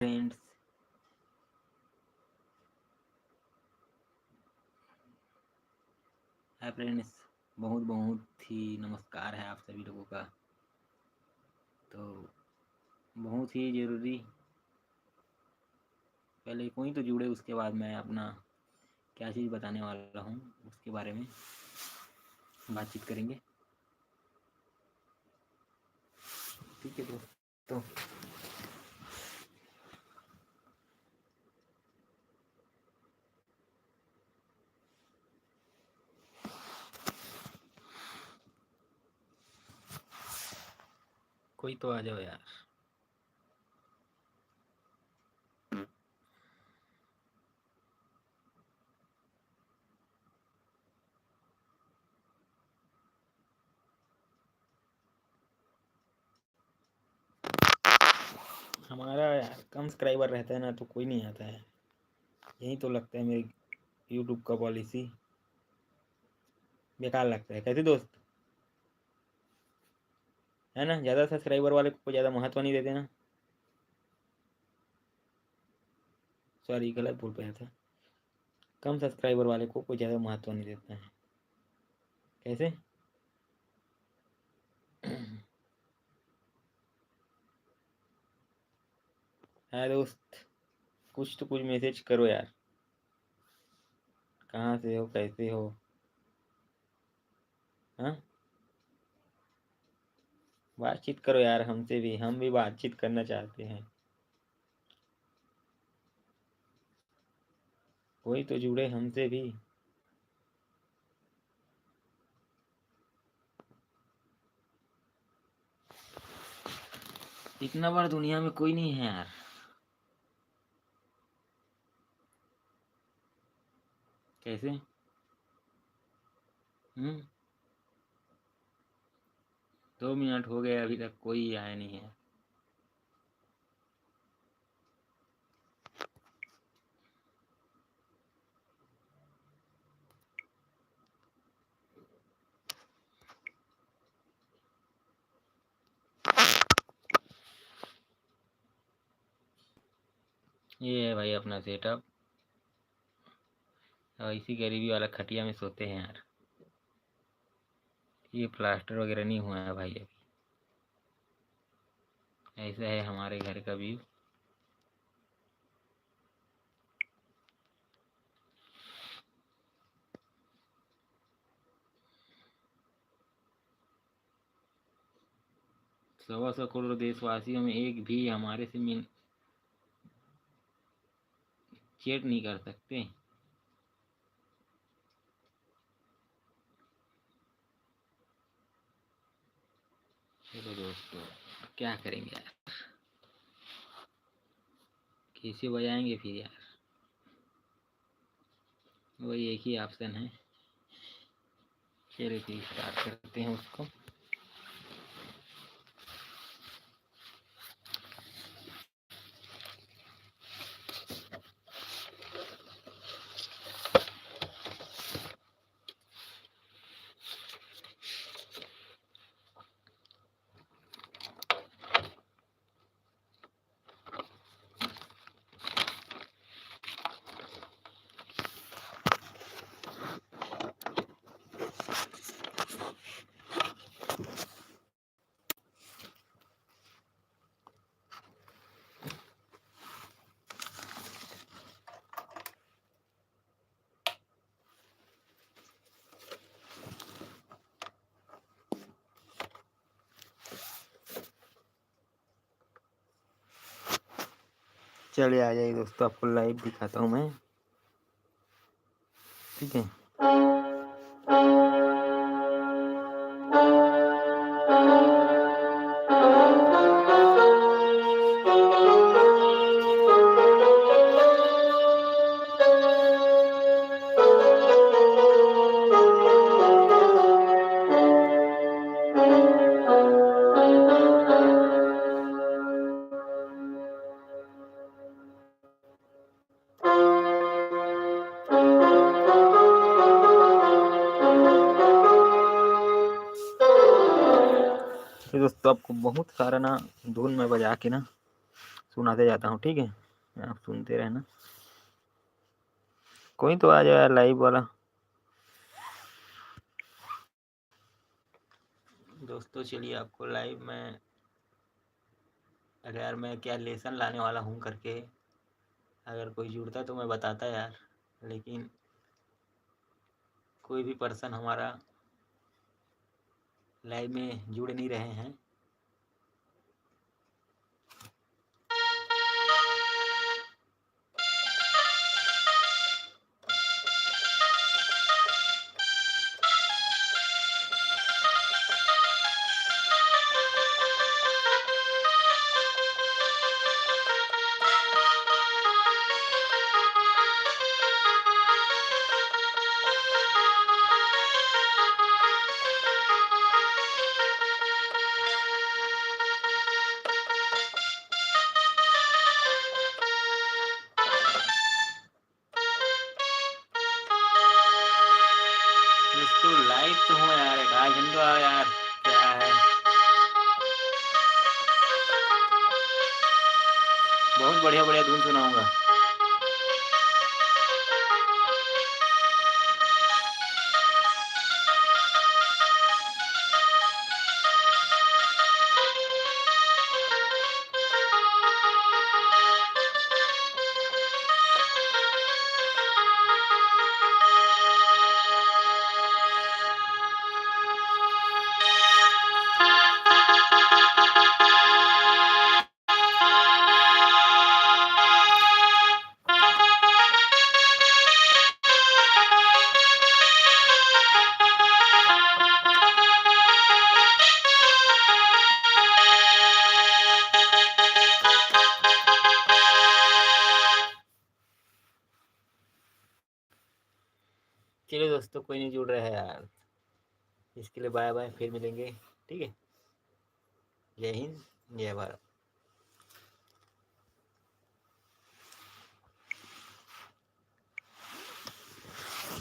Friends, hi friends, बहुत बहुत ही नमस्कार है आप सभी लोगों का। तो बहुत ही ज़रूरी, पहले कोई तो जुड़े, उसके बाद मैं अपना क्या चीज़ बताने वाला हूँ उसके बारे में बातचीत करेंगे। ठीक है दोस्तों, कोई तो आ जाओ यार। हमारा यार कम सब्सक्राइबर रहता है ना तो कोई नहीं आता है। यही तो लगता है मेरी यूट्यूब का पॉलिसी बेकार लगता है। कैसे दोस्त, है ना? ज़्यादा सब्सक्राइबर वाले को ज़्यादा महत्व नहीं देते ना। सॉरी, गलत बोल पाया था। कम सब्सक्राइबर वाले को कोई ज़्यादा महत्व नहीं देता है। कैसे? है दोस्त, कुछ तो कुछ मैसेज करो यार। कहाँ से हो, कैसे हो? हाँ, बातचीत करो यार हमसे भी, हम भी बातचीत करना चाहते हैं। कोई तो जुड़े हमसे भी। इतना बड़ा दुनिया में कोई नहीं है यार। कैसे? 2 मिनट हो गए, अभी तक कोई आया नहीं है। ये है भाई अपना सेटअप। इसी गरीबी वाला खटिया में सोते हैं यार। ये प्लास्टर वगैरह नहीं हुआ है भाई अभी। ऐसा है हमारे घर का व्यू। सवा सौ करोड़ देशवासियों में एक भी हमारे से चेट नहीं कर सकते। चलो दोस्तों, क्या करेंगे यार, कैसे बजाएंगे फिर यार? वही एक ही ऑप्शन है। चलिए फिर स्टार्ट करते हैं उसको। चलिए आ जाइए दोस्तों, आपको लाइव दिखाता हूँ मैं। ठीक है। तो दोस्तों आपको बहुत सारा ना धुन में बजा के ना सुनाते जाता हूँ, ठीक है, आप सुनते रहना। कोई तो आ जाए लाइव वाला। दोस्तों चलिए आपको लाइव में, अगर यार मैं क्या लेसन लाने वाला हूँ करके अगर कोई जुड़ता तो मैं बताता यार, लेकिन कोई भी पर्सन हमारा लाइव में जुड़ नहीं रहे हैं। दोस्तों लाइव तो हूँ यार, एक आज घंटा यार, क्या है, बहुत बढ़िया बढ़िया धुन सुनाऊंगा। चलिए दोस्तों, कोई नहीं जुड़ रहा है यार, इसके लिए बाय बाय, फिर मिलेंगे, ठीक है। जय हिंद, जय भारत।